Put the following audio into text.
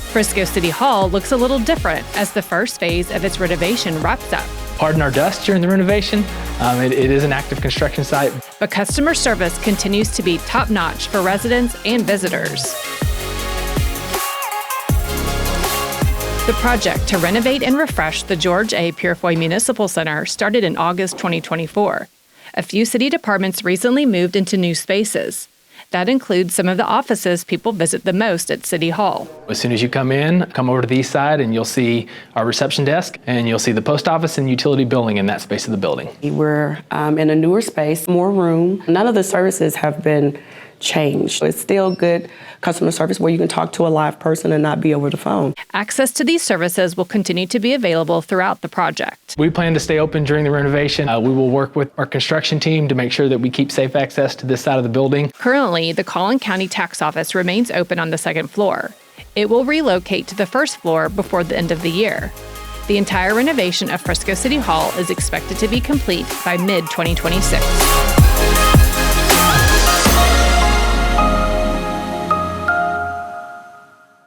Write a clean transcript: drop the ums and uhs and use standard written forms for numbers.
Frisco City Hall looks a little different as the first phase of its renovation wraps up. Pardon our dust during the renovation. It is an active construction site. But customer service continues to be top-notch for residents and visitors. The project to renovate and refresh the George A. Purefoy Municipal Center started in August 2024. A few city departments recently moved into new spaces. That includes some of the offices people visit the most at City Hall. As soon as you come in, come over to the east side and you'll see our reception desk and you'll see the post office and utility building in that space of the building. We're in a newer space, more room. None of the services have been changed. It's still good customer service where you can talk to a live person and not be over the phone. Access to these services will continue to be available throughout the project. We plan to stay open during the renovation. We will work with our construction team to make sure that we keep safe access to this side of the building. Currently, the Collin County Tax Office remains open on the second floor. It will relocate to the first floor before the end of the year. The entire renovation of Frisco City Hall is expected to be complete by mid-2026.